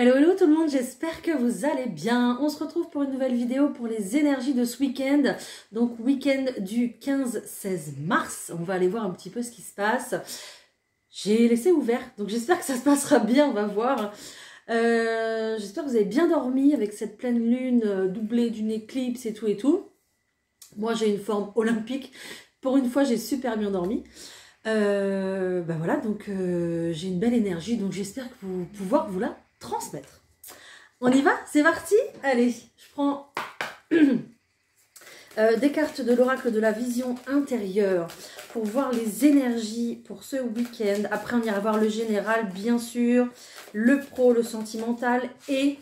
Hello hello tout le monde, j'espère que vous allez bien. On se retrouve pour une nouvelle vidéo pour les énergies de ce week-end. Donc week-end du 15-16 mars. On va aller voir un petit peu ce qui se passe. J'ai laissé ouvert, donc j'espère que ça se passera bien, on va voir. J'espère que vous avez bien dormi avec cette pleine lune doublée d'une éclipse et tout et tout. Moi j'ai une forme olympique. Pour une fois j'ai super bien dormi. Voilà, donc j'ai une belle énergie, donc j'espère que vous pouvoir vous la transmettre. On y va? C'est parti? Allez, je prends des cartes de l'oracle de la vision intérieure pour voir les énergies pour ce week-end. Après, on ira voir le général, bien sûr, le pro, le sentimental et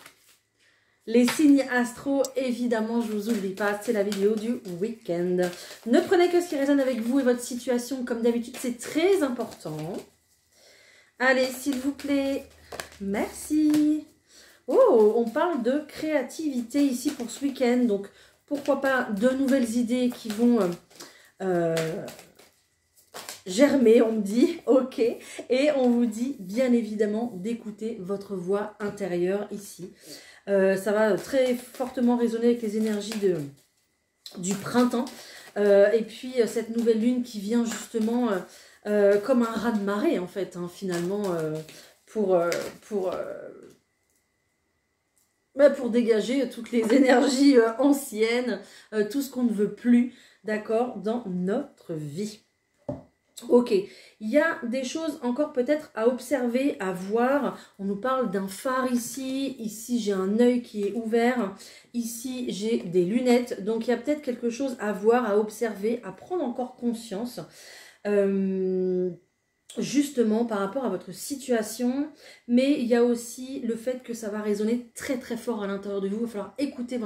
les signes astro. Évidemment, je vous oublie pas, c'est la vidéo du week-end. Ne prenez que ce qui résonne avec vous et votre situation. Comme d'habitude, c'est très important. Allez, s'il vous plaît. Merci. Oh, on parle de créativité ici pour ce week-end. Donc, pourquoi pas de nouvelles idées qui vont germer, on me dit. Ok. Et on vous dit, bien évidemment, d'écouter votre voix intérieure ici. Ça va très fortement résonner avec les énergies du printemps. Et puis, cette nouvelle lune qui vient justement comme un raz-de-marée, en fait, hein, finalement, pour dégager toutes les énergies anciennes, tout ce qu'on ne veut plus, d'accord, dans notre vie. Ok, il y a des choses encore peut-être à observer, à voir. On nous parle d'un phare ici. Ici, j'ai un œil qui est ouvert. Ici, j'ai des lunettes. Donc, il y a peut-être quelque chose à voir, à observer, à prendre encore conscience. Justement par rapport à votre situation, mais il y a aussi le fait que ça va résonner très très fort à l'intérieur de vous. Il va falloir écouter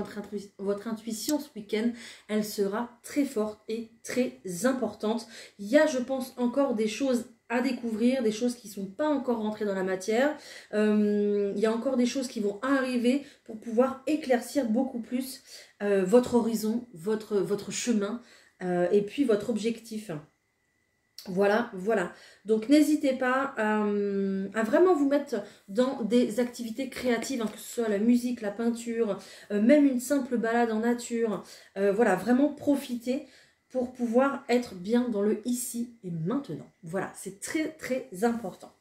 votre intuition ce week-end. Elle sera très forte et très importante. Il y a, je pense, encore des choses à découvrir, des choses qui ne sont pas encore rentrées dans la matière. Il y a encore des choses qui vont arriver pour pouvoir éclaircir beaucoup plus votre horizon, votre chemin et puis votre objectif. Voilà, voilà. Donc, n'hésitez pas à vraiment vous mettre dans des activités créatives, hein, que ce soit la musique, la peinture, même une simple balade en nature. Voilà, vraiment profitez pour pouvoir être bien dans le ici et maintenant. Voilà, c'est très, très important.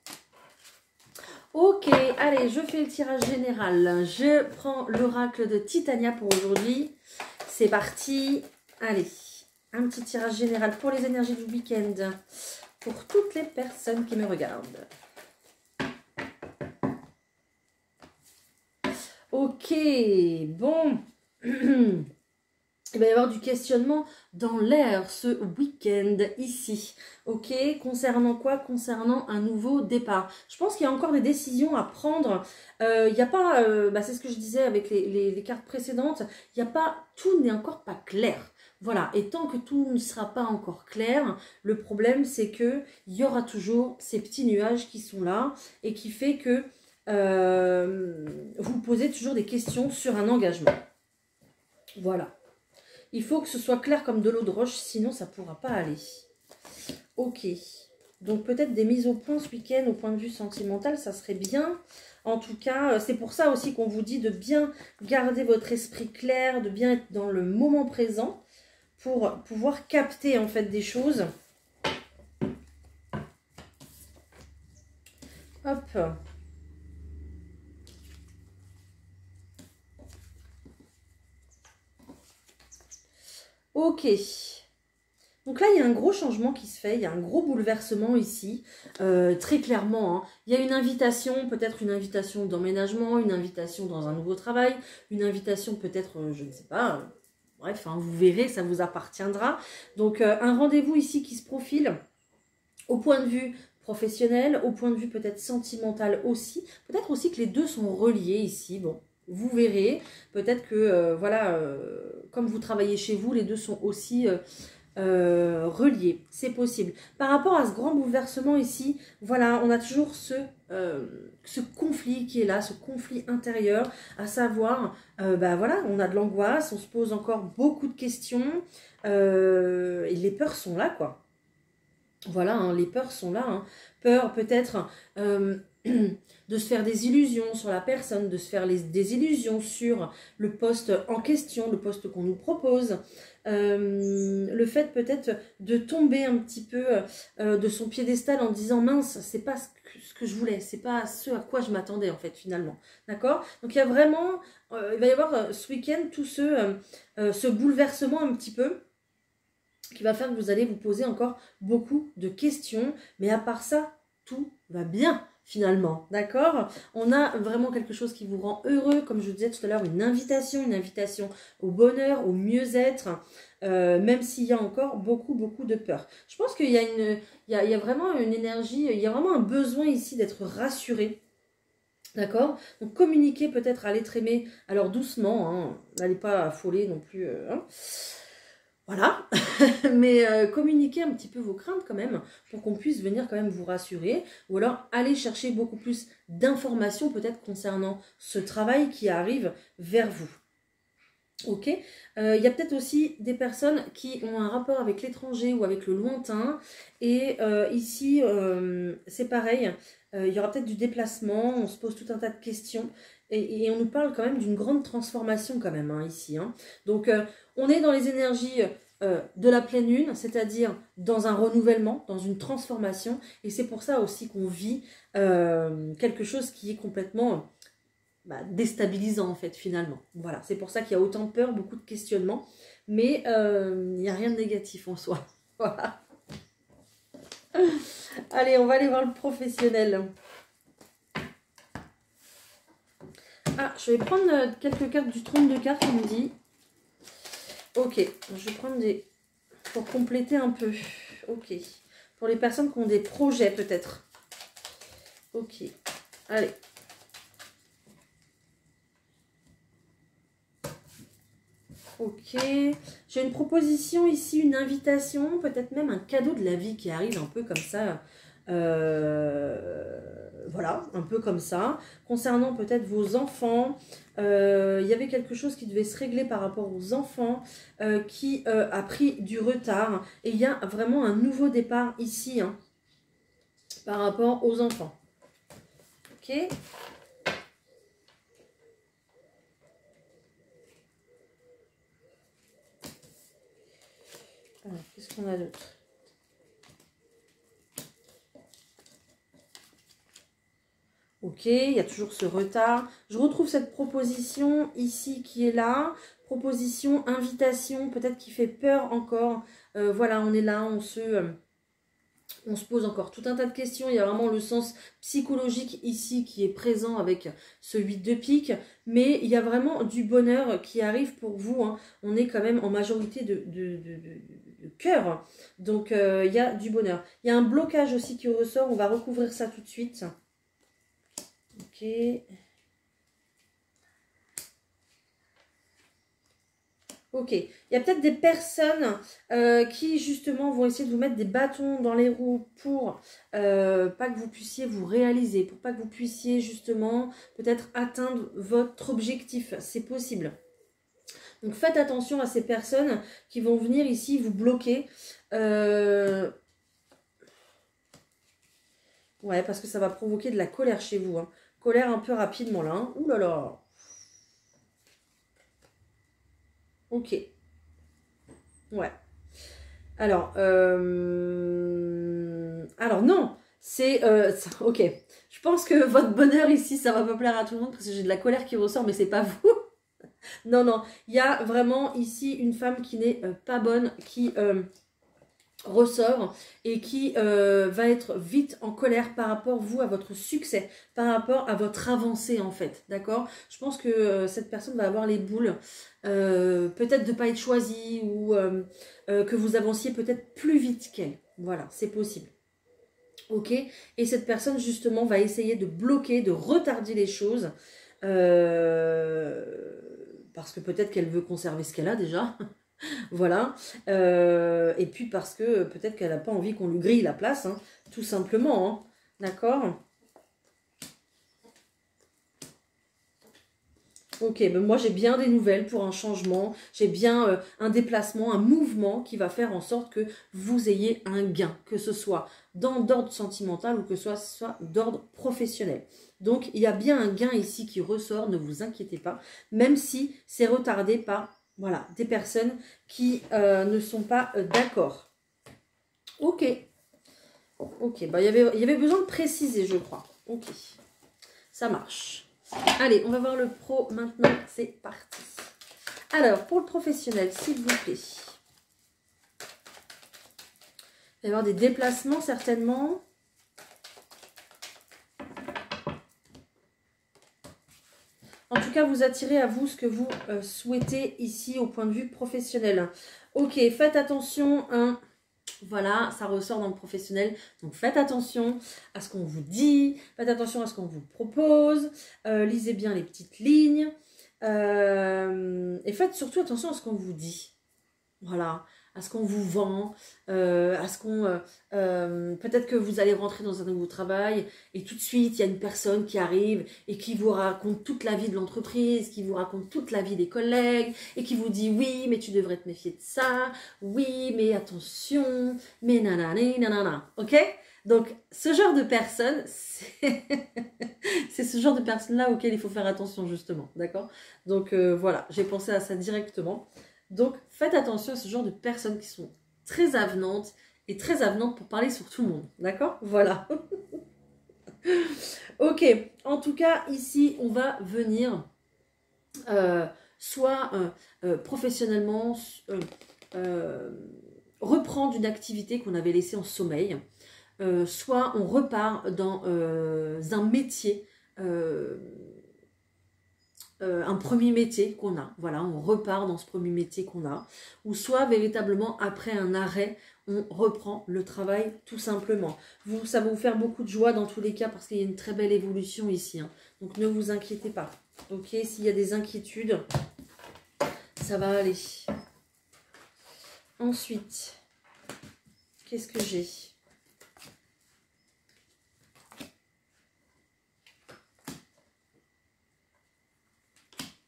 Ok, allez, je fais le tirage général. Je prends l'oracle de Titania pour aujourd'hui. C'est parti. Allez. Un petit tirage général pour les énergies du week-end, pour toutes les personnes qui me regardent. Ok, bon. Il va y avoir du questionnement dans l'air ce week-end ici. Ok, concernant quoi? Concernant un nouveau départ. Je pense qu'il y a encore des décisions à prendre. Il n'y a pas, c'est ce que je disais avec les cartes précédentes, il n'y a pas, tout n'est encore pas clair. Voilà, et tant que tout ne sera pas encore clair, le problème c'est que il y aura toujours ces petits nuages qui sont là et qui fait que vous posez toujours des questions sur un engagement. Voilà. Il faut que ce soit clair comme de l'eau de roche, sinon ça ne pourra pas aller. Ok. Donc peut-être des mises au point ce week-end au point de vue sentimental, ça serait bien. En tout cas, c'est pour ça aussi qu'on vous dit de bien garder votre esprit clair, de bien être dans le moment présent, pour pouvoir capter en fait des choses. Hop. Ok. Donc là, il y a un gros changement qui se fait, il y a un gros bouleversement ici, très clairement. Hein. Il y a une invitation, peut-être une invitation d'emménagement, une invitation dans un nouveau travail, une invitation peut-être, je ne sais pas... Bref, hein, vous verrez, ça vous appartiendra. Donc, un rendez-vous ici qui se profile au point de vue professionnel, au point de vue peut-être sentimental aussi. Peut-être aussi que les deux sont reliés ici. Bon, vous verrez. Peut-être que, comme vous travaillez chez vous, les deux sont aussi reliés. C'est possible. Par rapport à ce grand bouleversement ici, voilà, on a toujours ce conflit qui est là, ce conflit intérieur, à savoir, voilà, on a de l'angoisse, on se pose encore beaucoup de questions, et les peurs sont là, quoi. Voilà, hein, les peurs sont là. Hein. Peur peut-être de se faire des illusions sur la personne, de se faire des illusions sur le poste en question, le poste qu'on nous propose. Le fait peut-être de tomber un petit peu de son piédestal en disant mince, c'est pas ce que je voulais, c'est pas ce à quoi je m'attendais en fait finalement. D'accord? Donc il y a vraiment, il va y avoir ce week-end tout ce bouleversement un petit peu qui va faire que vous allez vous poser encore beaucoup de questions. Mais à part ça, tout va bien finalement, d'accord? On a vraiment quelque chose qui vous rend heureux, comme je vous disais tout à l'heure, une invitation au bonheur, au mieux-être, même s'il y a encore beaucoup de peur. Je pense qu'il y a il y a vraiment une énergie, il y a vraiment un besoin ici d'être rassuré. D'accord? Donc communiquez peut-être à l'être aimé, alors doucement, hein, n'allez pas affoler non plus. Hein. Voilà, mais communiquez un petit peu vos craintes quand même pour qu'on puisse venir quand même vous rassurer ou alors aller chercher beaucoup plus d'informations peut-être concernant ce travail qui arrive vers vous. Ok, il y a peut-être aussi des personnes qui ont un rapport avec l'étranger ou avec le lointain et ici c'est pareil, il y aura peut-être du déplacement, on se pose tout un tas de questions et on nous parle quand même d'une grande transformation quand même hein, ici. Hein. Donc on est dans les énergies de la pleine lune, c'est-à-dire dans un renouvellement, dans une transformation et c'est pour ça aussi qu'on vit quelque chose qui est complètement... déstabilisant en fait finalement. Voilà, c'est pour ça qu'il y a autant de peur, beaucoup de questionnements, mais il n'y a rien de négatif en soi. Voilà. Allez, on va aller voir le professionnel. Ah, je vais prendre quelques cartes du trône de cartes, on me dit. Ok, je vais prendre des... pour compléter un peu. Ok, pour les personnes qui ont des projets peut-être. Ok, allez. Ok, j'ai une proposition ici, une invitation, peut-être même un cadeau de la vie qui arrive un peu comme ça. Voilà, un peu comme ça. Concernant peut-être vos enfants, il y avait quelque chose qui devait se régler par rapport aux enfants qui a pris du retard. Et il y a vraiment un nouveau départ ici hein, par rapport aux enfants. Ok. Qu'est-ce qu'on a d'autre? Ok, il y a toujours ce retard. Je retrouve cette proposition ici qui est là. Proposition, invitation, peut-être qui fait peur encore. Voilà, on est là, on se pose encore tout un tas de questions. Il y a vraiment le sens psychologique ici qui est présent avec ce 8 de pique. Mais il y a vraiment du bonheur qui arrive pour vous. Hein. On est quand même en majorité de cœur. Donc, il y a du bonheur. Il y a un blocage aussi qui ressort. On va recouvrir ça tout de suite. Ok. Ok. Il y a peut-être des personnes qui justement vont essayer de vous mettre des bâtons dans les roues pour pas que vous puissiez vous réaliser, pour pas que vous puissiez justement peut-être atteindre votre objectif. C'est possible. Donc faites attention à ces personnes qui vont venir ici vous bloquer. Ouais, parce que ça va provoquer de la colère chez vous. Hein. Colère un peu rapidement là. Hein. Ouh là là. Ok. Ouais. Alors non. C'est... ok. Je pense que votre bonheur ici, ça va pas plaire à tout le monde parce que j'ai de la colère qui ressort, mais c'est pas vous. Non, non. Il y a vraiment ici une femme qui n'est pas bonne, qui... ressort et qui va être vite en colère par rapport vous à votre succès, par rapport à votre avancée en fait, d'accord? Je pense que cette personne va avoir les boules, peut-être de ne pas être choisie ou que vous avanciez peut-être plus vite qu'elle, voilà, c'est possible. Ok, et cette personne justement va essayer de bloquer, de retarder les choses parce que peut-être qu'elle veut conserver ce qu'elle a déjà. Voilà. Et puis parce que peut-être qu'elle n'a pas envie qu'on lui grille la place, hein, tout simplement. Hein. D'accord? Ok, ben moi j'ai bien des nouvelles pour un changement, j'ai bien un déplacement, un mouvement qui va faire en sorte que vous ayez un gain, que ce soit d'ordre sentimental ou que ce soit d'ordre professionnel. Donc il y a bien un gain ici qui ressort, ne vous inquiétez pas, même si c'est retardé par voilà, des personnes qui ne sont pas d'accord. Ok, ok, bah, il y avait besoin de préciser, je crois. Ok, ça marche. Allez, on va voir le pro maintenant, c'est parti. Alors, pour le professionnel, s'il vous plaît. Il va y avoir des déplacements certainement. En tout cas, vous attirez à vous ce que vous souhaitez ici au point de vue professionnel. Ok, faites attention, hein. Voilà, ça ressort dans le professionnel. Donc faites attention à ce qu'on vous dit, faites attention à ce qu'on vous propose, lisez bien les petites lignes et faites surtout attention à ce qu'on vous dit. Voilà, à ce qu'on vous vend, à ce qu'on... peut-être que vous allez rentrer dans un nouveau travail et tout de suite, il y a une personne qui arrive et qui vous raconte toute la vie de l'entreprise, qui vous raconte toute la vie des collègues et qui vous dit « Oui, mais tu devrais te méfier de ça. Oui, mais attention. Mais nanana, nanana. » Ok? Donc, ce genre de personne, c'est ce genre de personnes-là auquel il faut faire attention, justement. D'accord? Donc, voilà, j'ai pensé à ça directement. Donc, faites attention à ce genre de personnes qui sont très avenantes et très avenantes pour parler sur tout le monde. D'accord? Voilà. Ok. En tout cas, ici, on va venir soit professionnellement reprendre une activité qu'on avait laissée en sommeil, soit on repart dans un métier un premier métier qu'on a. Voilà, on repart dans ce premier métier qu'on a. Ou soit, véritablement, après un arrêt, on reprend le travail tout simplement. Ça va vous faire beaucoup de joie dans tous les cas parce qu'il y a une très belle évolution ici. Hein. Donc, ne vous inquiétez pas. Ok, s'il y a des inquiétudes, ça va aller. Ensuite, qu'est-ce que j'ai ?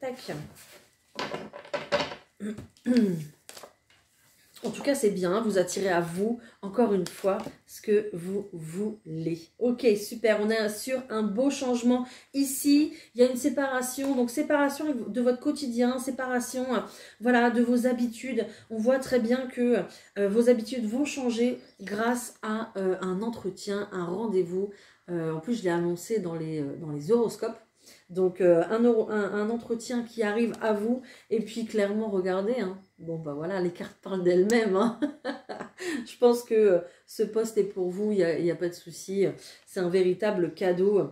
Tac. En tout cas, c'est bien. Vous attirez à vous, encore une fois, ce que vous voulez. Ok, super. On est sur un beau changement. Ici, il y a une séparation. Donc, séparation de votre quotidien, séparation voilà, de vos habitudes. On voit très bien que vos habitudes vont changer grâce à un entretien, un rendez-vous. En plus, je l'ai annoncé dans les horoscopes. Donc, un entretien qui arrive à vous. Et puis, clairement, regardez. Hein. Bon, bah voilà, les cartes parlent d'elles-mêmes. Hein. Je pense que ce poste est pour vous. Il n'y a pas de souci. C'est un véritable cadeau.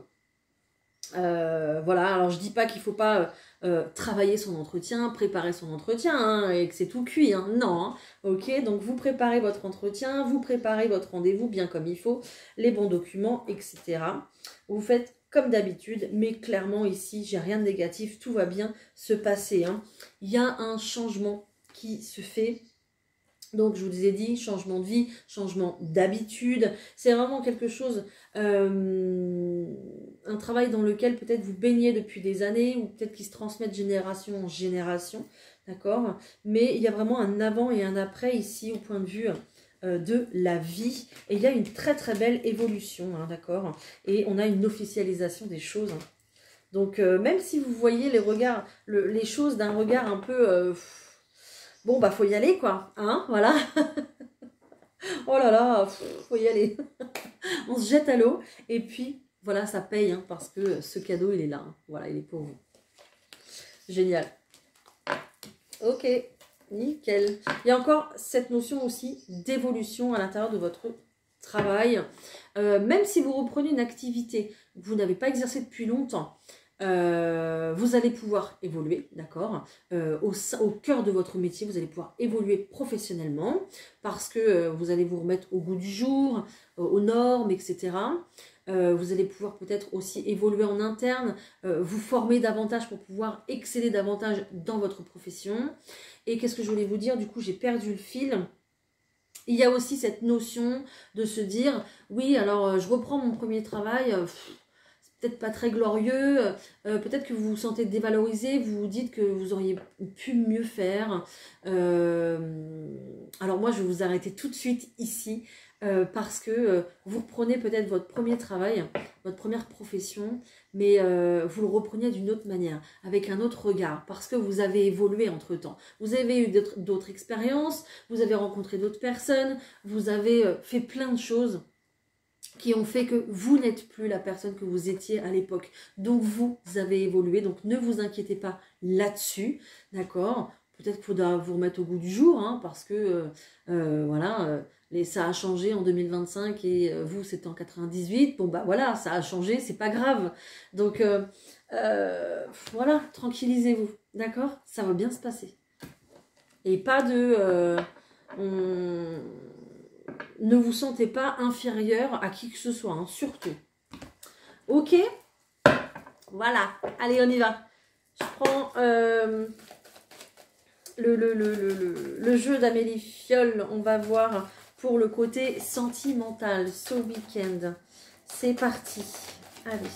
Voilà, alors je dis pas qu'il faut pas travailler son entretien, préparer son entretien, hein, et que c'est tout cuit. Hein. Non, hein. Ok, donc vous préparez votre entretien, vous préparez votre rendez-vous bien comme il faut, les bons documents, etc. Vous faites comme d'habitude, mais clairement ici, j'ai rien de négatif, tout va bien se passer. Hein. Il y a un changement qui se fait. Donc, je vous ai dit, changement de vie, changement d'habitude. C'est vraiment quelque chose, un travail dans lequel peut-être vous baignez depuis des années ou peut-être qui se transmet de génération en génération. D'accord? Mais il y a vraiment un avant et un après ici au point de vue de la vie. Et il y a une très très belle évolution, hein, d'accord? Et on a une officialisation des choses. Hein. Donc, même si vous voyez les regards, les choses d'un regard un peu... bon, bah, faut y aller, quoi. Hein, voilà. Oh là là, faut y aller. On se jette à l'eau. Et puis, voilà, ça paye, hein, parce que ce cadeau, il est là. Hein. Voilà, il est pour vous. Génial. Ok, nickel. Il y a encore cette notion aussi d'évolution à l'intérieur de votre travail. Même si vous reprenez une activité que vous n'avez pas exercée depuis longtemps, vous allez pouvoir évoluer, d'accord, au cœur de votre métier, vous allez pouvoir évoluer professionnellement parce que vous allez vous remettre au goût du jour, aux normes, etc. Vous allez pouvoir peut-être aussi évoluer en interne, vous former davantage pour pouvoir exceller davantage dans votre profession. Et qu'est-ce que je voulais vous dire? Du coup, j'ai perdu le fil. Il y a aussi cette notion de se dire, oui, alors je reprends mon premier travail, peut-être pas très glorieux, peut-être que vous vous sentez dévalorisé, vous vous dites que vous auriez pu mieux faire. Alors moi, je vais vous arrêter tout de suite ici. Parce que vous reprenez peut-être votre premier travail, votre première profession, mais vous le reprenez d'une autre manière, avec un autre regard, parce que vous avez évolué entre-temps. Vous avez eu d'autres expériences, vous avez rencontré d'autres personnes, vous avez fait plein de choses qui ont fait que vous n'êtes plus la personne que vous étiez à l'époque. Donc vous avez évolué, donc ne vous inquiétez pas là-dessus, d'accord? Peut-être qu'il faudra vous remettre au goût du jour, hein, parce que voilà, ça a changé en 2025 et vous c'était en 98. Bon bah voilà, ça a changé, c'est pas grave. Donc voilà, tranquillisez-vous, d'accord? Ça va bien se passer. Et pas de... ne vous sentez pas inférieur à qui que ce soit, hein, surtout. Ok? Voilà, allez on y va. Je prends... le jeu d'Amélie Fiol, on va voir pour le côté sentimental ce week-end. C'est parti. Allez.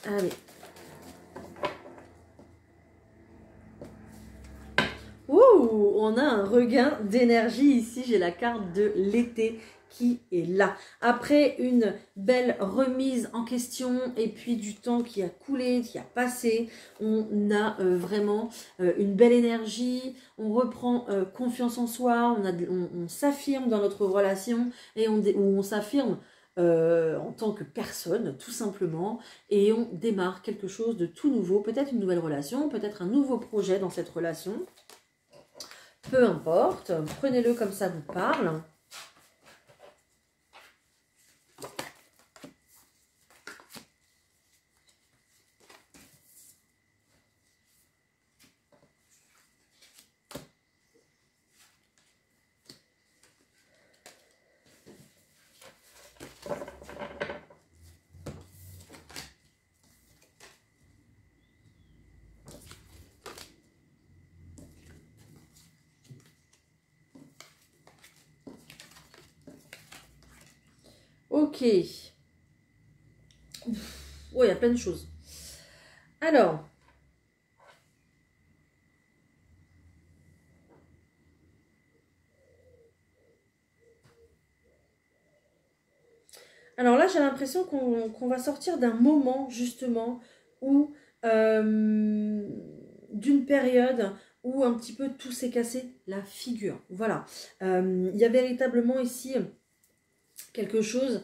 Allez. Ouh, on a un regain d'énergie ici. J'ai la carte de l'été qui est là. Après une belle remise en question et puis du temps qui a coulé, qui a passé, on a vraiment une belle énergie, on reprend confiance en soi, on s'affirme dans notre relation et on s'affirme en tant que personne, tout simplement, et on démarre quelque chose de tout nouveau, peut-être une nouvelle relation, peut-être un nouveau projet dans cette relation, peu importe, prenez-le comme ça vous parle. Ok. Oh, il y a plein de choses. Alors. Alors là, j'ai l'impression qu'on va sortir d'un moment, justement, où... d'une période où un petit peu tout s'est cassé la figure. Voilà. Il y a véritablement ici quelque chose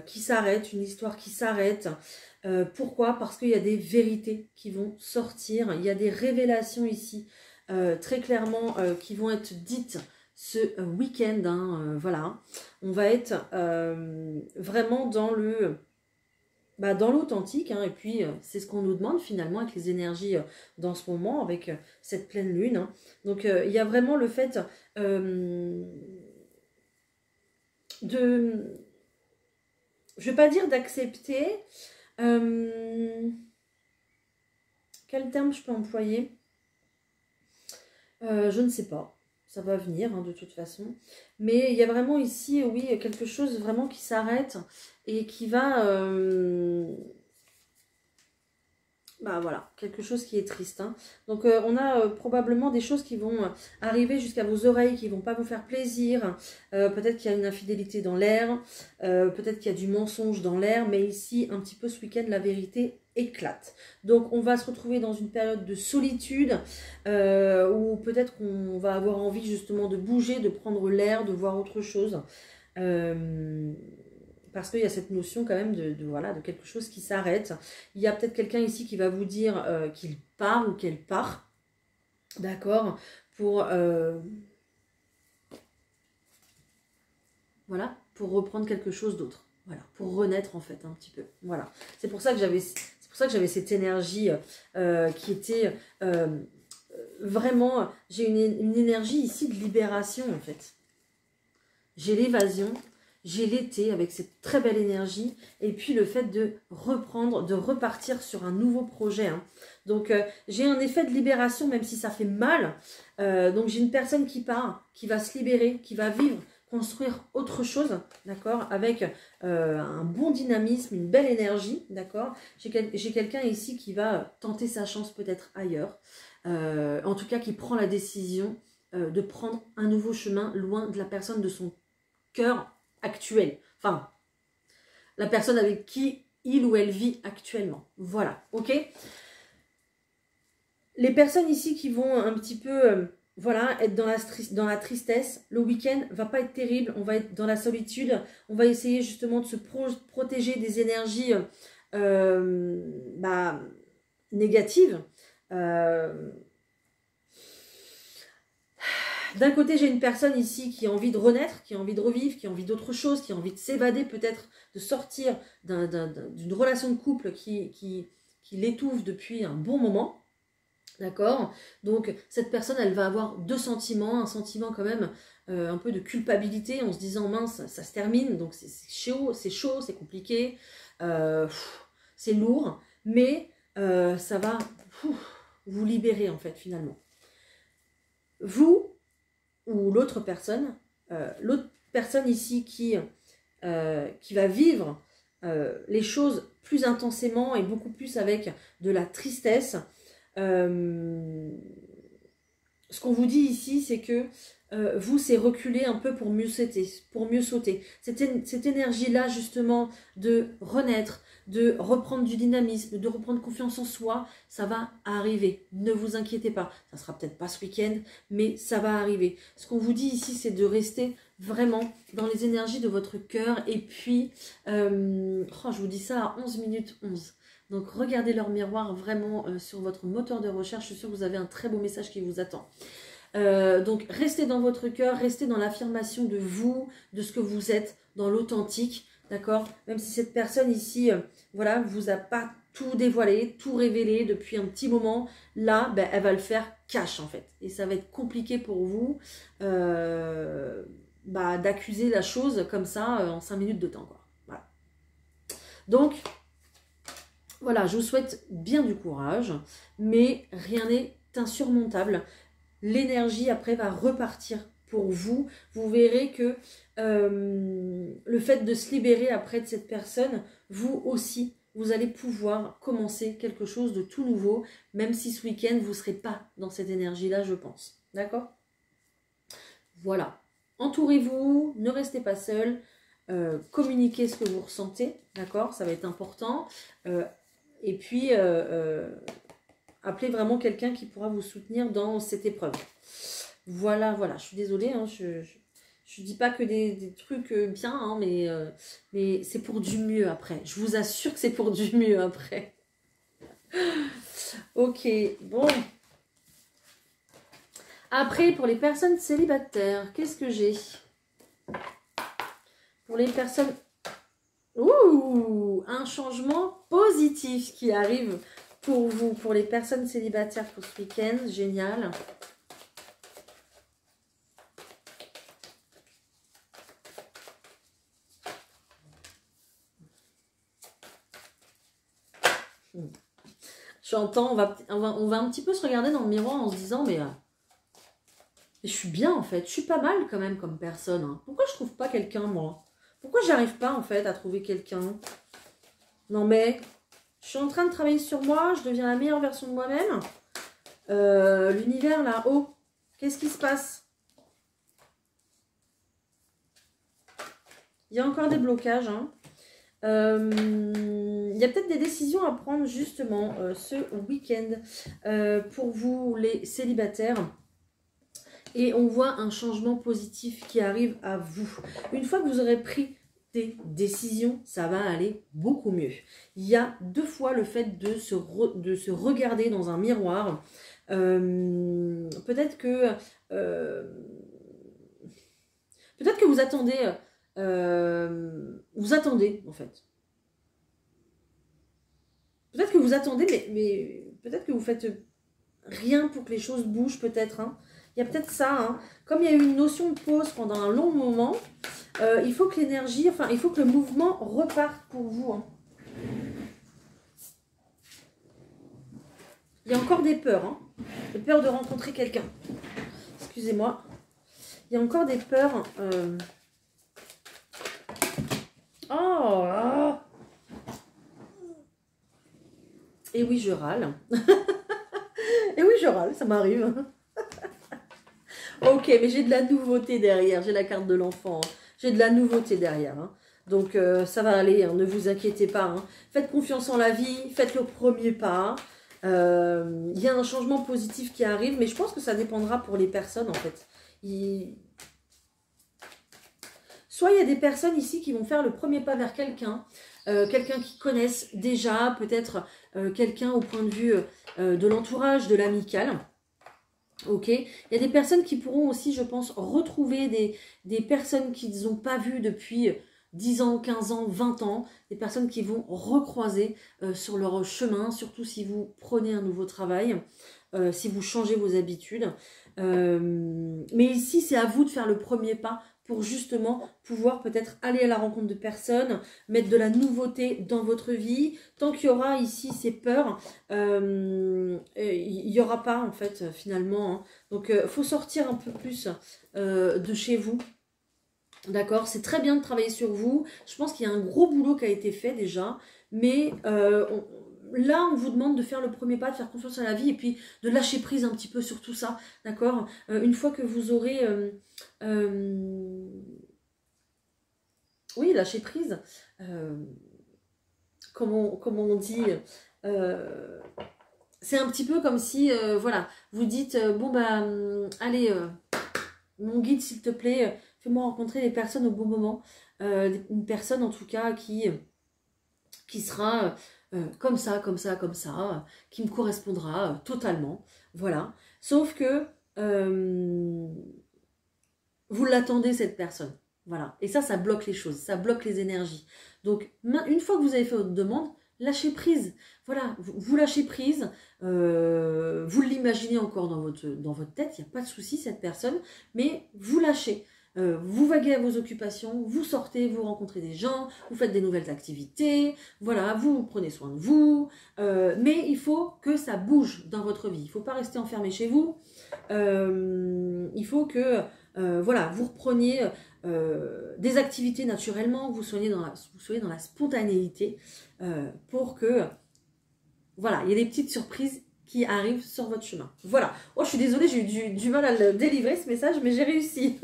qui s'arrête, une histoire qui s'arrête. Pourquoi? Parce qu'il y a des vérités qui vont sortir. Il y a des révélations ici, très clairement, qui vont être dites ce week-end. Hein, voilà. On va être vraiment dans le... dans l'authentique, hein, et puis c'est ce qu'on nous demande finalement avec les énergies dans ce moment, avec cette pleine lune. Hein. Donc il y a vraiment le fait de... Je ne vais pas dire d'accepter. Quel terme je peux employer? Je ne sais pas. Ça va venir hein, de toute façon. Mais il y a vraiment ici, oui, quelque chose vraiment qui s'arrête et qui va... voilà, quelque chose qui est triste. Hein. Donc on a probablement des choses qui vont arriver jusqu'à vos oreilles, qui ne vont pas vous faire plaisir. Peut-être qu'il y a une infidélité dans l'air, peut-être qu'il y a du mensonge dans l'air, mais ici, un petit peu ce week-end, la vérité éclate. Donc on va se retrouver dans une période de solitude, où peut-être qu'on va avoir envie justement de bouger, de prendre l'air, de voir autre chose. Parce qu'il y a cette notion quand même voilà, de quelque chose qui s'arrête. Il y a peut-être quelqu'un ici qui va vous dire qu'il part ou qu'elle part. D'accord? Pour... voilà, pour reprendre quelque chose d'autre. Voilà, pour renaître en fait un petit peu. Voilà. C'est pour ça que j'avais cette énergie qui était vraiment... J'ai une énergie ici de libération en fait. J'ai l'évasion. J'ai l'été avec cette très belle énergie et puis le fait de reprendre, de repartir sur un nouveau projet. Hein. Donc j'ai un effet de libération même si ça fait mal. Donc j'ai une personne qui part, qui va se libérer, qui va vivre construire autre chose, d'accord, avec un bon dynamisme, une belle énergie, d'accord. J'ai quelqu'un ici qui va tenter sa chance peut-être ailleurs, en tout cas qui prend la décision de prendre un nouveau chemin loin de la personne de son cœur actuel, enfin, la personne avec qui il ou elle vit actuellement, voilà, ok. Les personnes ici qui vont un petit peu, voilà, être dans la tristesse, le week-end va pas être terrible, on va être dans la solitude, on va essayer justement de se protéger des énergies négatives. D'un côté, j'ai une personne ici qui a envie de renaître, qui a envie de revivre, qui a envie d'autre chose, qui a envie de s'évader peut-être, de sortir d'une relation de couple qui l'étouffe depuis un bon moment. D'accord? Donc, cette personne, elle va avoir deux sentiments. Un sentiment quand même un peu de culpabilité en se disant, mince, ça se termine. Donc, c'est chaud, c'est compliqué. C'est lourd. Mais ça va vous libérer, en fait, finalement. Vous ou l'autre personne ici qui va vivre les choses plus intensément et beaucoup plus avec de la tristesse. Ce qu'on vous dit ici, c'est que vous, c'est reculer un peu pour mieux sauter. Cette énergie-là, justement, de renaître, de reprendre du dynamisme, de reprendre confiance en soi, ça va arriver. Ne vous inquiétez pas. Ça sera peut-être pas ce week-end, mais ça va arriver. Ce qu'on vous dit ici, c'est de rester vraiment dans les énergies de votre cœur. Et puis, je vous dis ça à 11 minutes 11. Donc, regardez leur miroir vraiment sur votre moteur de recherche. Je suis sûre que vous avez un très beau message qui vous attend. Donc, restez dans votre cœur, restez dans l'affirmation de vous, de ce que vous êtes, dans l'authentique, d'accord? Même si cette personne ici, voilà, vous a pas tout dévoilé, tout révélé depuis un petit moment, là, ben, elle va le faire cash, en fait. Et ça va être compliqué pour vous d'accuser la chose comme ça en 5 minutes de temps, quoi. Voilà. Donc, voilà, je vous souhaite bien du courage, mais rien n'est insurmontable. L'énergie après va repartir pour vous. Vous verrez que le fait de se libérer après de cette personne, vous aussi, vous allez pouvoir commencer quelque chose de tout nouveau, même si ce week-end, vous ne serez pas dans cette énergie-là, je pense. D'accord? Voilà. Entourez-vous, ne restez pas seul, communiquez ce que vous ressentez, d'accord? Ça va être important. Et puis, appelez vraiment quelqu'un qui pourra vous soutenir dans cette épreuve. Voilà, voilà. Je suis désolée, hein, je dis pas que des trucs bien, hein, mais c'est pour du mieux après. Je vous assure que c'est pour du mieux après. Ok, bon. Après, pour les personnes célibataires, qu'est-ce que j'ai? Pour les personnes... Ouh, un changement positif qui arrive pour vous, pour les personnes célibataires pour ce week-end. Génial. J'entends, on va un petit peu se regarder dans le miroir en se disant, mais je suis bien en fait, je suis pas mal quand même comme personne. Hein. Pourquoi je trouve pas quelqu'un, moi? Pourquoi j'arrive pas en fait à trouver quelqu'un? Non mais, je suis en train de travailler sur moi, je deviens la meilleure version de moi-même. L'univers là-haut, qu'est-ce qui se passe? Il y a encore des blocages. Hein. Il y a peut-être des décisions à prendre justement ce week-end pour vous les célibataires. Et on voit un changement positif qui arrive à vous. Une fois que vous aurez pris des décisions, ça va aller beaucoup mieux. Il y a 2 fois le fait de se regarder dans un miroir. Peut-être que vous attendez... vous attendez en fait. Peut-être que vous attendez, mais peut-être que vous faites rien pour que les choses bougent peut-être. Hein. Il y a peut-être ça. Hein. Comme il y a eu une notion de pause pendant un long moment, il faut que l'énergie, enfin il faut que le mouvement reparte pour vous. Hein. Il y a encore des peurs. Hein. Des peurs de rencontrer quelqu'un. Excusez-moi. Il y a encore des peurs... Et oui, je râle. Et oui, je râle, ça m'arrive. Ok, mais j'ai de la nouveauté derrière. J'ai la carte de l'enfant. Hein. J'ai de la nouveauté derrière. Hein. Donc, ça va aller. Hein, ne vous inquiétez pas. Hein. Faites confiance en la vie. Faites le premier pas. Il y a un changement positif qui arrive. Mais je pense que ça dépendra pour les personnes, en fait. Soit il y a des personnes ici qui vont faire le premier pas vers quelqu'un. Quelqu'un qu'ils connaissent déjà. Peut-être quelqu'un au point de vue de l'entourage, de l'amical. Ok, il y a des personnes qui pourront aussi, je pense, retrouver des personnes qu'ils n'ont pas vues depuis 10 ans, 15 ans, 20 ans. Des personnes qui vont recroiser sur leur chemin, surtout si vous prenez un nouveau travail, si vous changez vos habitudes. Mais ici, c'est à vous de faire le premier pas pour justement pouvoir peut-être aller à la rencontre de personnes, mettre de la nouveauté dans votre vie. Tant qu'il y aura ici ces peurs, il n'y aura pas en fait finalement. Hein. Donc il faut sortir un peu plus de chez vous. D'accord, c'est très bien de travailler sur vous. Je pense qu'il y a un gros boulot qui a été fait déjà. Mais là, on vous demande de faire le premier pas, de faire confiance à la vie et puis de lâcher prise un petit peu sur tout ça. D'accord, une fois que vous aurez... oui, lâcher prise. Comment on dit c'est un petit peu comme si, voilà, vous dites, bon bah, allez, mon guide s'il te plaît, fais-moi rencontrer les personnes au bon moment. Une personne en tout cas qui sera comme ça, comme ça, comme ça, qui me correspondra totalement. Voilà. Sauf que vous l'attendez cette personne. Voilà. Et ça bloque les choses, ça bloque les énergies. Donc, une fois que vous avez fait votre demande, lâchez prise. Voilà, vous lâchez prise. Vous l'imaginez encore dans votre tête, il n'y a pas de souci, cette personne, mais vous lâchez. Vous vaguez à vos occupations, vous sortez, vous rencontrez des gens, vous faites des nouvelles activités, voilà, vous prenez soin de vous, mais il faut que ça bouge dans votre vie. Il ne faut pas rester enfermé chez vous. Il faut que voilà, vous repreniez des activités naturellement, vous soyez dans la spontanéité pour que, voilà, il y ait des petites surprises qui arrivent sur votre chemin. Voilà. Oh, je suis désolée, j'ai eu du mal à le délivrer ce message, mais j'ai réussi.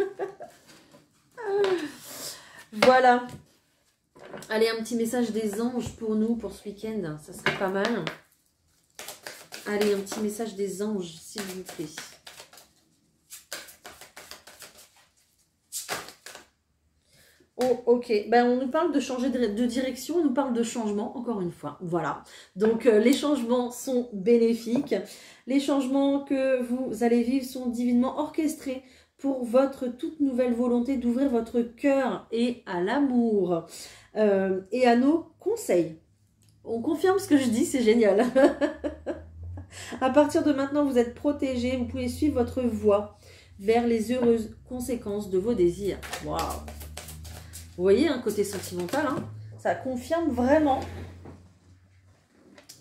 Voilà. Allez, un petit message des anges pour nous, pour ce week-end. Ça serait pas mal. Allez, un petit message des anges, s'il vous plaît. Oh, ok. Ben, on nous parle de changer de direction, on nous parle de changement, encore une fois. Voilà. Donc, les changements sont bénéfiques. Les changements que vous allez vivre sont divinement orchestrés pour votre toute nouvelle volonté d'ouvrir votre cœur et à l'amour et à nos conseils. On confirme ce que je dis, c'est génial. À partir de maintenant, vous êtes protégés, vous pouvez suivre votre voie vers les heureuses conséquences de vos désirs. Waouh! Vous voyez, un côté sentimental, hein, ça confirme vraiment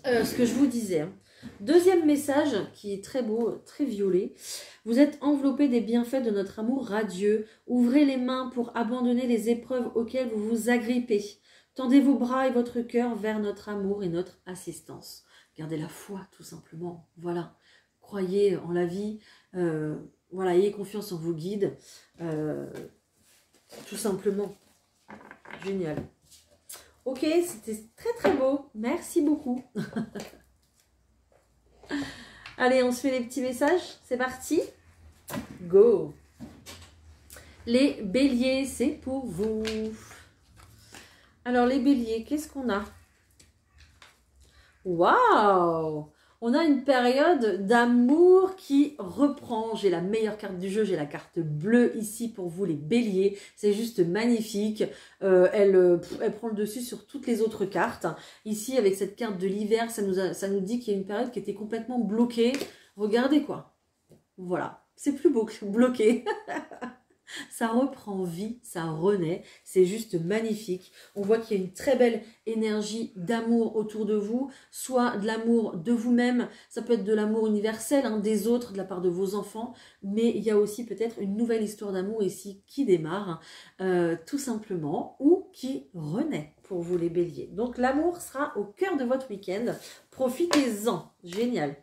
ce que je vous disais. Hein. Deuxième message qui est très beau, très violet. Vous êtes enveloppé des bienfaits de notre amour radieux. Ouvrez les mains pour abandonner les épreuves auxquelles vous vous agrippez. Tendez vos bras et votre cœur vers notre amour et notre assistance. Gardez la foi, tout simplement. Voilà. Croyez en la vie. Voilà, ayez confiance en vos guides. Tout simplement. Génial. Ok, c'était très très beau. Merci beaucoup. Allez, on se fait les petits messages. C'est parti. Go. Les béliers, c'est pour vous. Alors, les béliers, qu'est-ce qu'on a? Waouh! On a une période d'amour qui reprend. J'ai la meilleure carte du jeu, j'ai la carte bleue ici pour vous les béliers. C'est juste magnifique. Elle prend le dessus sur toutes les autres cartes. Ici, avec cette carte de l'hiver, ça nous dit qu'il y a une période qui était complètement bloquée. Regardez quoi. Voilà, c'est plus beau que bloqué. Ça reprend vie, ça renaît, c'est juste magnifique. On voit qu'il y a une très belle énergie d'amour autour de vous, soit de l'amour de vous-même, ça peut être de l'amour universel, hein, des autres, de la part de vos enfants, mais il y a aussi peut-être une nouvelle histoire d'amour ici qui démarre, tout simplement, ou qui renaît pour vous les béliers. Donc l'amour sera au cœur de votre week-end, profitez-en, génial.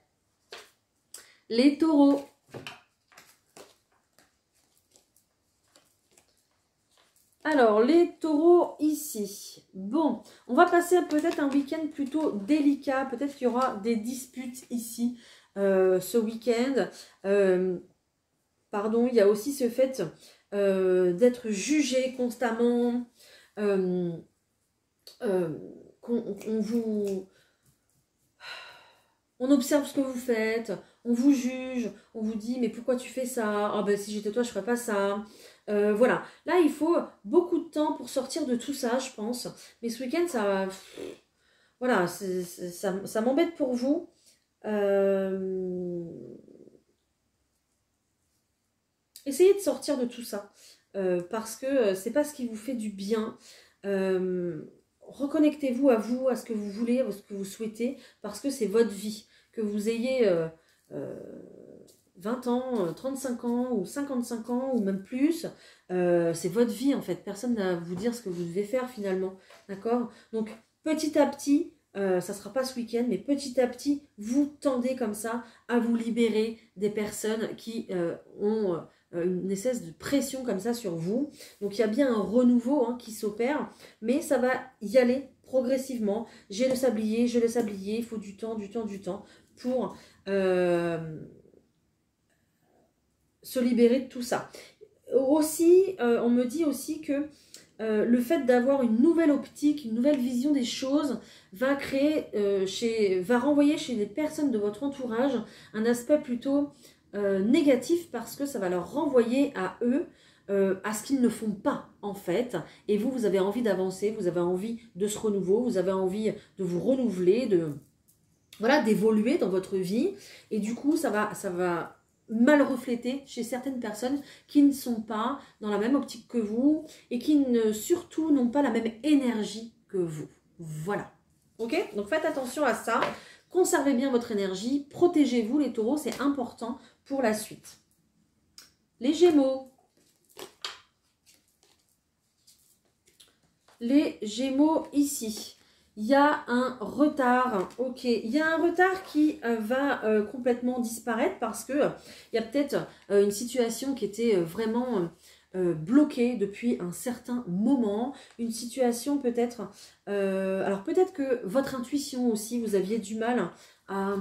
Les taureaux. Alors, les taureaux ici. Bon, on va passer peut-être un week-end plutôt délicat. Peut-être qu'il y aura des disputes ici ce week-end. Pardon, il y a aussi ce fait d'être jugé constamment. On observe ce que vous faites, on vous juge, on vous dit mais pourquoi tu fais ça? Ah ben si j'étais toi je ferais pas ça. Voilà, là il faut beaucoup de temps pour sortir de tout ça je pense. Mais ce week-end ça, voilà, ça m'embête pour vous. Essayez de sortir de tout ça parce que c'est pas ce qui vous fait du bien. Reconnectez-vous, à ce que vous voulez, à ce que vous souhaitez, parce que c'est votre vie. Que vous ayez 20 ans, 35 ans ou 55 ans ou même plus, c'est votre vie en fait. Personne n'a à vous dire ce que vous devez faire finalement. D'accord? Donc petit à petit, ça ne sera pas ce week-end, mais petit à petit, vous tendez comme ça à vous libérer des personnes qui ont une espèce de pression comme ça sur vous. Donc il y a bien un renouveau hein, qui s'opère, mais ça va y aller progressivement. J'ai le sablier, il faut du temps pour se libérer de tout ça. Aussi, on me dit aussi que le fait d'avoir une nouvelle optique, une nouvelle vision des choses va créer, va renvoyer chez les personnes de votre entourage un aspect plutôt négatif parce que ça va leur renvoyer à eux à ce qu'ils ne font pas en fait. Et vous, vous avez envie d'avancer, vous avez envie de ce renouveau, vous avez envie de vous renouveler, voilà, d'évoluer dans votre vie. Et du coup, ça va mal refléter chez certaines personnes qui ne sont pas dans la même optique que vous et qui surtout n'ont pas la même énergie que vous. Voilà. Ok? Donc faites attention à ça. Conservez bien votre énergie. Protégez-vous les taureaux, c'est important pour la suite. Les gémeaux. Les gémeaux ici. Il y a un retard, ok, il y a un retard qui va complètement disparaître parce que il y a peut-être une situation qui était vraiment bloquée depuis un certain moment, une situation peut-être, alors peut-être que votre intuition aussi, vous aviez du mal à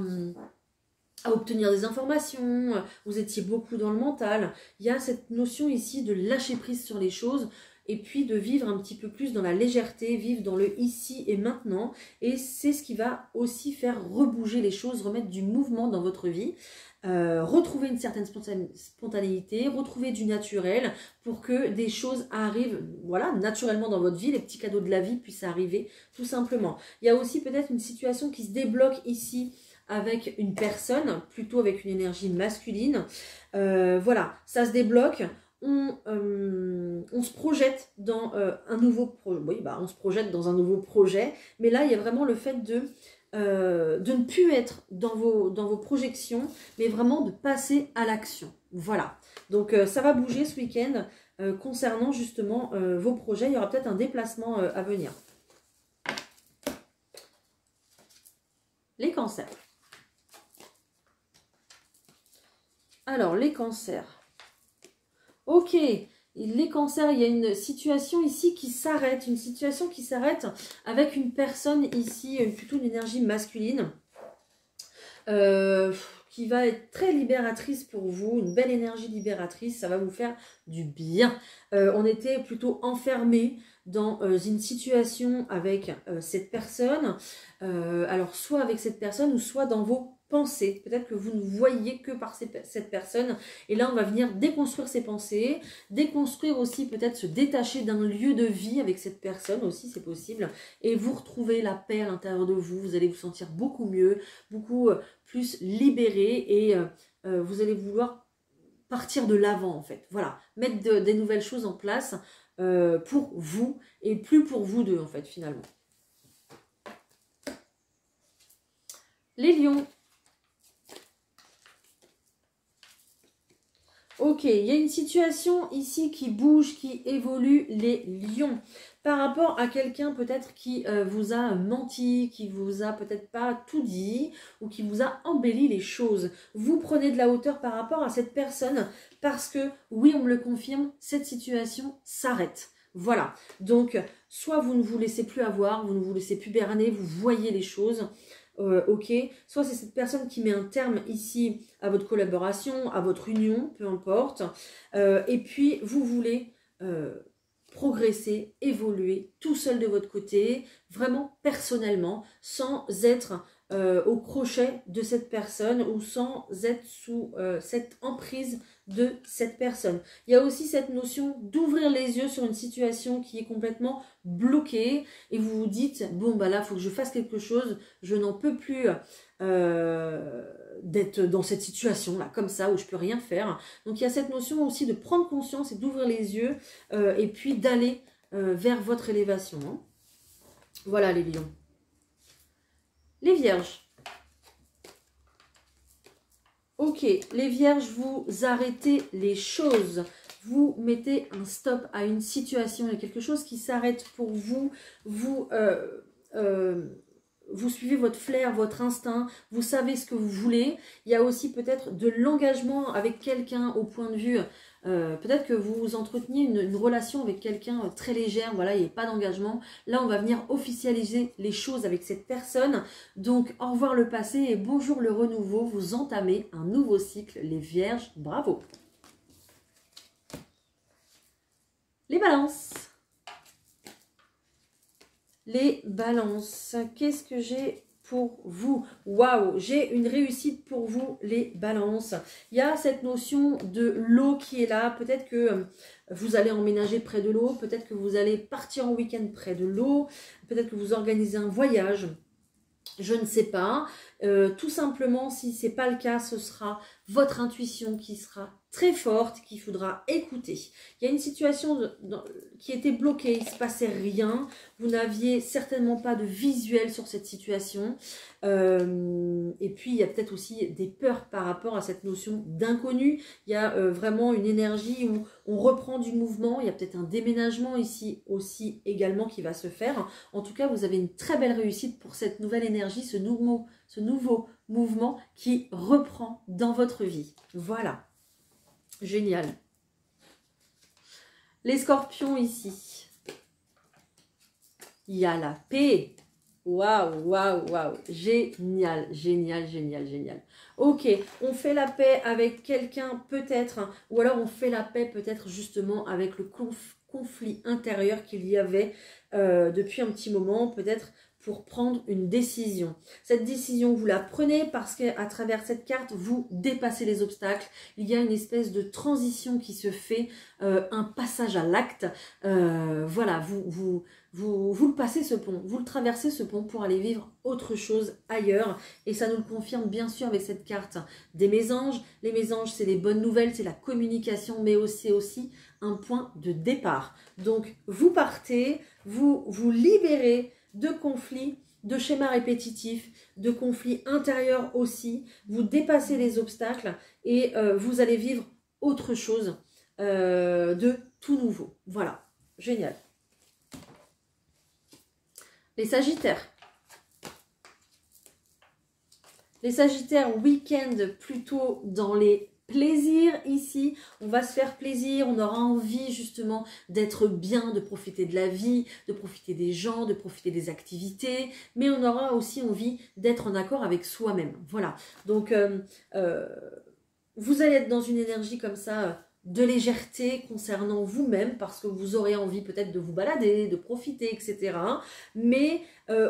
obtenir des informations, vous étiez beaucoup dans le mental, il y a cette notion ici de lâcher prise sur les choses, et puis de vivre un petit peu plus dans la légèreté, vivre dans le ici et maintenant. Et c'est ce qui va aussi faire rebouger les choses, remettre du mouvement dans votre vie, retrouver une certaine spontanéité, retrouver du naturel pour que des choses arrivent voilà, naturellement dans votre vie, les petits cadeaux de la vie puissent arriver tout simplement. Il y a aussi peut-être une situation qui se débloque ici avec une personne, plutôt avec une énergie masculine. Voilà, ça se débloque. On se projette dans un nouveau projet. Oui, bah, on se projette dans un nouveau projet, mais là il y a vraiment le fait de ne plus être dans vos projections, mais vraiment de passer à l'action. Voilà, donc ça va bouger ce week-end concernant justement vos projets. Il y aura peut-être un déplacement à venir. Les cancers. Alors, les cancers. Ok, les cancers, il y a une situation ici qui s'arrête, avec une personne ici, plutôt une énergie masculine, qui va être très libératrice pour vous, une belle énergie libératrice, ça va vous faire du bien. On était plutôt enfermés dans une situation avec cette personne, alors soit avec cette personne ou soit dans vos pensées. Peut-être que vous ne voyez que par cette personne. Et là, on va venir déconstruire ses pensées, déconstruire aussi peut-être se détacher d'un lieu de vie avec cette personne aussi, c'est possible. Et vous retrouvez la paix à l'intérieur de vous. Vous allez vous sentir beaucoup mieux, beaucoup plus libéré et vous allez vouloir partir de l'avant en fait. Voilà, mettre des nouvelles choses en place pour vous et plus pour vous deux en fait finalement. Les lions. Ok, il y a une situation ici qui bouge, qui évolue, les lions. Par rapport à quelqu'un peut-être qui vous a menti, qui vous a peut-être pas tout dit ou qui vous a embelli les choses. Vous prenez de la hauteur par rapport à cette personne parce que, oui, on me le confirme, cette situation s'arrête. Voilà, donc soit vous ne vous laissez plus avoir, vous ne vous laissez plus berner, vous voyez les choses. Ok, soit c'est cette personne qui met un terme ici à votre collaboration, à votre union, peu importe, et puis vous voulez progresser, évoluer tout seul de votre côté, vraiment personnellement, sans être au crochet de cette personne ou sans être sous cette emprise de cette personne. Il y a aussi cette notion d'ouvrir les yeux sur une situation qui est complètement bloquée et vous vous dites, bon bah là, il faut que je fasse quelque chose, je n'en peux plus d'être dans cette situation-là, comme ça, où je peux rien faire. Donc il y a cette notion aussi de prendre conscience et d'ouvrir les yeux et puis d'aller vers votre élévation. Hein. Voilà les lions. Les vierges. Ok, les vierges, vous arrêtez les choses. Vous mettez un stop à une situation. Il y a quelque chose qui s'arrête pour vous. Vous suivez votre flair, votre instinct. Vous savez ce que vous voulez. Il y a aussi peut-être de l'engagement avec quelqu'un au point de vue... peut-être que vous entreteniez une relation avec quelqu'un très légère, voilà, il n'y a pas d'engagement. Là, on va venir officialiser les choses avec cette personne. Donc, au revoir le passé et bonjour le renouveau. Vous entamez un nouveau cycle, les vierges, bravo. Les balances. Les balances, qu'est-ce que j'ai pour vous? Waouh, j'ai une réussite pour vous, les balances. Il y a cette notion de l'eau qui est là. Peut-être que vous allez emménager près de l'eau. Peut-être que vous allez partir en week-end près de l'eau. Peut-être que vous organisez un voyage. Je ne sais pas. Tout simplement, si ce n'est pas le cas, ce sera votre intuition qui sera très forte, qu'il faudra écouter. Il y a une situation qui était bloquée, il ne se passait rien. Vous n'aviez certainement pas de visuel sur cette situation. Et puis, il y a peut-être aussi des peurs par rapport à cette notion d'inconnu. Il y a vraiment une énergie où on reprend du mouvement. Il y a peut-être un déménagement ici aussi également qui va se faire. En tout cas, vous avez une très belle réussite pour cette nouvelle énergie, ce nouveau mouvement qui reprend dans votre vie. Voilà. Génial. Les scorpions ici. Il y a la paix. Waouh, waouh, waouh. Génial, génial, génial, génial. Ok, on fait la paix avec quelqu'un peut-être, hein, ou alors on fait la paix peut-être justement avec le conflit intérieur qu'il y avait depuis un petit moment, peut-être pour prendre une décision. Cette décision, vous la prenez parce qu'à travers cette carte, vous dépassez les obstacles. Il y a une espèce de transition qui se fait, un passage à l'acte. Voilà, vous le passez ce pont, vous le traversez ce pont pour aller vivre autre chose ailleurs. Et ça nous le confirme bien sûr avec cette carte des mésanges. Les mésanges, c'est les bonnes nouvelles, c'est la communication, mais c'est aussi un point de départ. Donc, vous partez, vous libérez de conflits, de schémas répétitifs, de conflits intérieurs aussi. Vous dépassez les obstacles et vous allez vivre autre chose de tout nouveau. Voilà, génial. Les Sagittaires. Les Sagittaires, week-end plutôt dans les plaisirs ici. On va se faire plaisir, on aura envie justement d'être bien, de profiter de la vie, de profiter des gens, de profiter des activités. Mais on aura aussi envie d'être en accord avec soi-même. Voilà, donc vous allez être dans une énergie comme ça de légèreté concernant vous-même parce que vous aurez envie peut-être de vous balader, de profiter, etc. Mais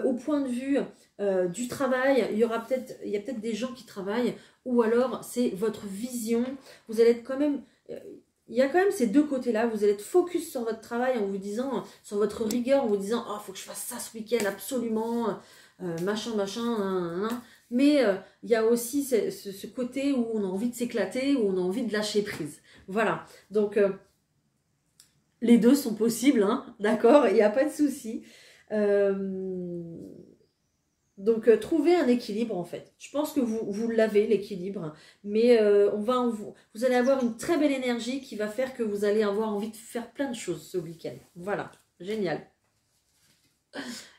au point de vue du travail, il y a peut-être des gens qui travaillent ou alors c'est votre vision. Vous allez être quand même... il y a quand même ces deux côtés-là. Vous allez être focus sur votre travail en vous disant, sur votre rigueur, en vous disant « Oh, il faut que je fasse ça ce week-end, absolument, machin, machin, nan, nan, nan. » mais il y a aussi ce côté où on a envie de s'éclater, où on a envie de lâcher prise. Voilà, donc les deux sont possibles, hein, d'accord, il n'y a pas de souci. Donc, trouvez un équilibre, en fait. Je pense que vous l'avez, l'équilibre. Mais vous allez avoir une très belle énergie qui va faire que vous allez avoir envie de faire plein de choses ce week-end. Voilà, génial.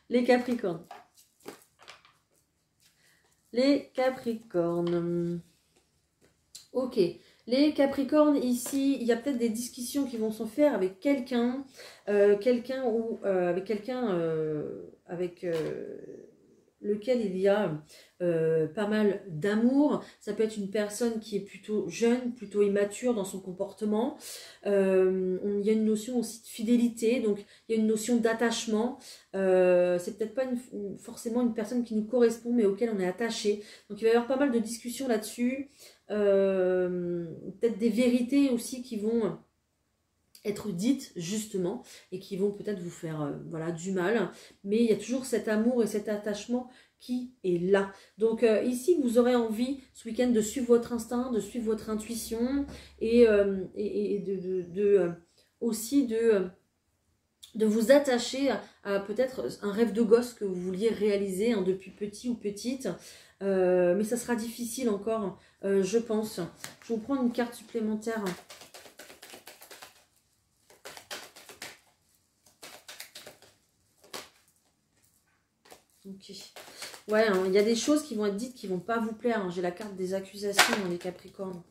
Les Capricornes. Les Capricornes. Ok. Les Capricornes, ici, il y a peut-être des discussions qui vont se faire avec quelqu'un. Avec lequel il y a pas mal d'amour. Ça peut être une personne qui est plutôt jeune, plutôt immature dans son comportement. Il y a une notion aussi de fidélité, donc il y a une notion d'attachement. C'est peut-être pas forcément une personne qui nous correspond, mais auquel on est attaché. Donc il va y avoir pas mal de discussions là-dessus. Peut-être des vérités aussi qui vont être dites justement et qui vont peut-être vous faire voilà, du mal, mais il y a toujours cet amour et cet attachement qui est là. Donc ici vous aurez envie ce week-end de suivre votre instinct, de suivre votre intuition et aussi de vous attacher à peut-être un rêve de gosse que vous vouliez réaliser hein, depuis petit ou petite, mais ça sera difficile encore je pense. Je vais vous prendre une carte supplémentaire. Ok. Ouais, hein, il y a des choses qui vont être dites qui vont pas vous plaire. Hein. J'ai la carte des accusations dans les Capricornes.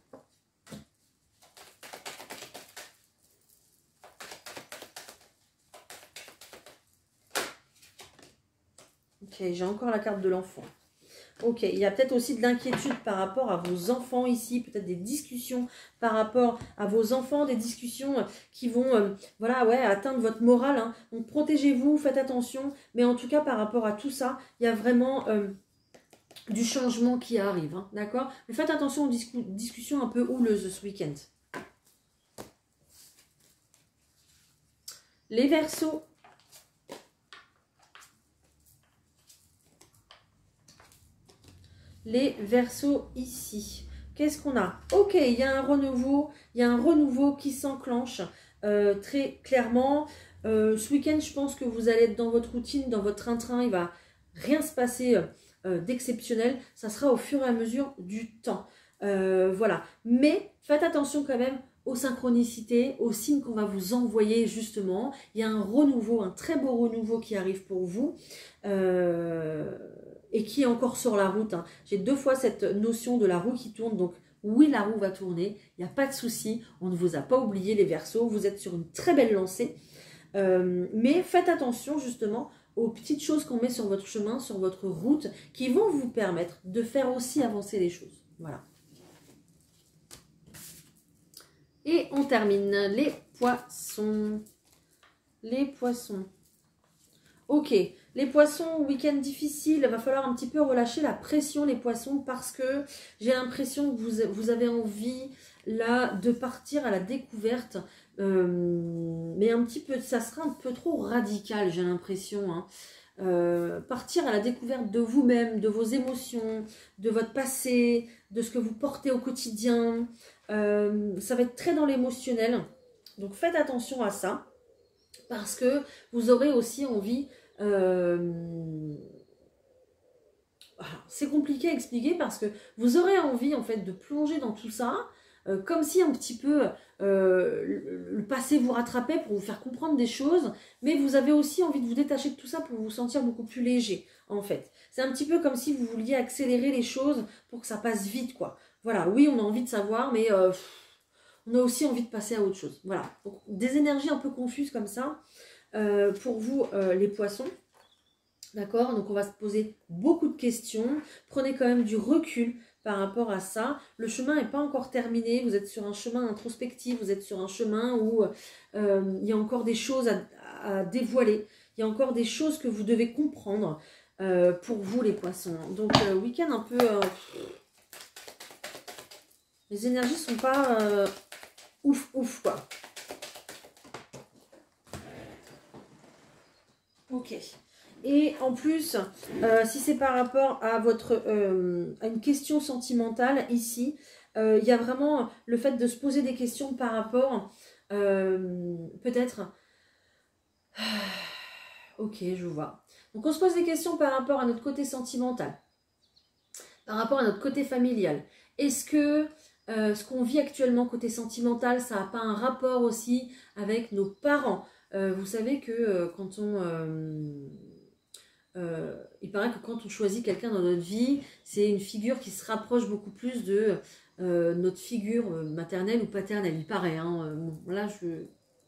Ok, j'ai encore la carte de l'enfant. Ok, il y a peut-être aussi de l'inquiétude par rapport à vos enfants ici, peut-être des discussions par rapport à vos enfants, des discussions qui vont voilà, ouais, atteindre votre morale. Hein. Donc protégez-vous, faites attention, mais en tout cas par rapport à tout ça, il y a vraiment du changement qui arrive, hein, d'accord? Mais faites attention aux discussions un peu houleuses ce week-end. Les Verseaux. Les Verseaux ici. Qu'est-ce qu'on a? Ok, il y a un renouveau qui s'enclenche très clairement. Ce week-end, je pense que vous allez être dans votre routine, dans votre train-train. Il va rien se passer d'exceptionnel. Ça sera au fur et à mesure du temps. Voilà. Mais faites attention quand même aux synchronicités, aux signes qu'on va vous envoyer justement. Il y a un renouveau, un très beau renouveau qui arrive pour vous. Et qui est encore sur la route. Hein. J'ai 2 fois cette notion de la roue qui tourne, donc oui, la roue va tourner, il n'y a pas de souci, on ne vous a pas oublié les Verseaux, vous êtes sur une très belle lancée, mais faites attention justement aux petites choses qu'on met sur votre chemin, sur votre route, qui vont vous permettre de faire aussi avancer les choses. Voilà. Et on termine les poissons. Les poissons. Ok, les poissons, week-end difficile, il va falloir un petit peu relâcher la pression les poissons parce que j'ai l'impression que vous avez envie là de partir à la découverte, mais un petit peu, ça sera un peu trop radical j'ai l'impression, hein. Partir à la découverte de vous-même, de vos émotions, de votre passé, de ce que vous portez au quotidien, ça va être très dans l'émotionnel, donc faites attention à ça. Parce que vous aurez aussi envie... c'est compliqué à expliquer parce que vous aurez envie en fait de plonger dans tout ça, comme si un petit peu le passé vous rattrapait pour vous faire comprendre des choses, mais vous avez aussi envie de vous détacher de tout ça pour vous sentir beaucoup plus léger en fait. C'est un petit peu comme si vous vouliez accélérer les choses pour que ça passe vite quoi. Voilà, oui on a envie de savoir, mais... on a aussi envie de passer à autre chose. Voilà, donc, des énergies un peu confuses comme ça pour vous les poissons. D'accord? Donc on va se poser beaucoup de questions. Prenez quand même du recul par rapport à ça. Le chemin n'est pas encore terminé. Vous êtes sur un chemin introspectif. Vous êtes sur un chemin où il y a encore des choses à dévoiler. Il y a encore des choses que vous devez comprendre pour vous les poissons. Donc week-end un peu... les énergies sont pas... ouf quoi. Ok. Et en plus, si c'est par rapport à à une question sentimentale, ici, il y a vraiment le fait de se poser des questions par rapport, peut-être... Ok, je vois. Donc on se pose des questions par rapport à notre côté sentimental, par rapport à notre côté familial. Est-ce que ce qu'on vit actuellement côté sentimental, ça n'a pas un rapport aussi avec nos parents? Vous savez que quand on... il paraît que quand on choisit quelqu'un dans notre vie, c'est une figure qui se rapproche beaucoup plus de notre figure maternelle ou paternelle. Il paraît, hein. Bon, là,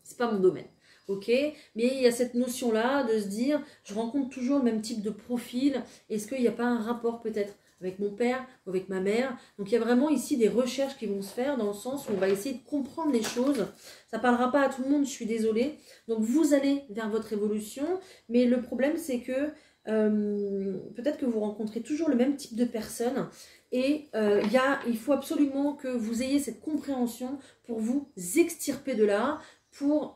c'est pas mon domaine. Ok, mais il y a cette notion-là de se dire, je rencontre toujours le même type de profil. Est-ce qu'il n'y a pas un rapport peut-être avec mon père ou avec ma mère? Donc il y a vraiment ici des recherches qui vont se faire dans le sens où on va essayer de comprendre les choses. Ça ne parlera pas à tout le monde, je suis désolée. Donc vous allez vers votre évolution, mais le problème c'est que peut-être que vous rencontrez toujours le même type de personne et il faut absolument que vous ayez cette compréhension pour vous extirper de là, pour...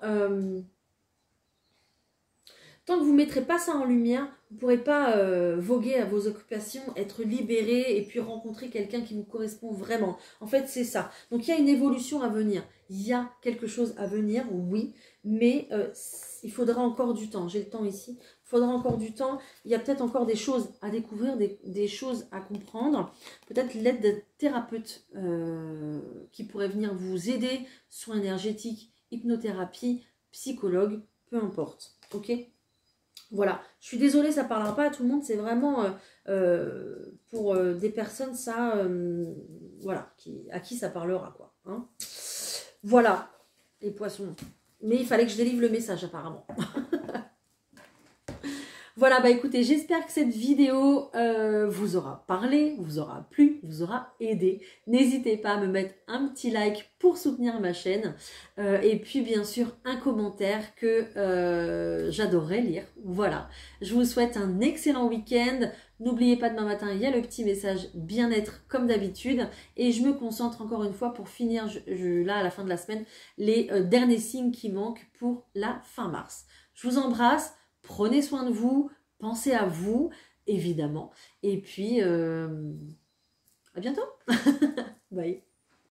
tant que vous ne mettrez pas ça en lumière, vous ne pourrez pas voguer à vos occupations, être libéré et puis rencontrer quelqu'un qui vous correspond vraiment. En fait, c'est ça. Donc, il y a une évolution à venir. Il y a quelque chose à venir, oui, mais il faudra encore du temps. J'ai le temps ici. Il faudra encore du temps. Il y a peut-être encore des choses à découvrir, des choses à comprendre. Peut-être l'aide de thérapeutes qui pourraient venir vous aider, soins énergétiques, hypnothérapie, psychologue, peu importe. Ok ? Voilà, je suis désolée, ça ne parlera pas à tout le monde, c'est vraiment pour des personnes, ça, voilà, à qui ça parlera, quoi. Hein. Voilà, les poissons. Mais il fallait que je délivre le message, apparemment. Voilà, bah écoutez, j'espère que cette vidéo vous aura parlé, vous aura plu, vous aura aidé. N'hésitez pas à me mettre un petit like pour soutenir ma chaîne. Et puis bien sûr, un commentaire que j'adorerais lire. Voilà, je vous souhaite un excellent week-end. N'oubliez pas, demain matin, il y a le petit message bien-être comme d'habitude. Et je me concentre encore une fois pour finir, là, à la fin de la semaine, les derniers signes qui manquent pour la fin mars. Je vous embrasse. Prenez soin de vous, pensez à vous, évidemment. Et puis, à bientôt. Bye.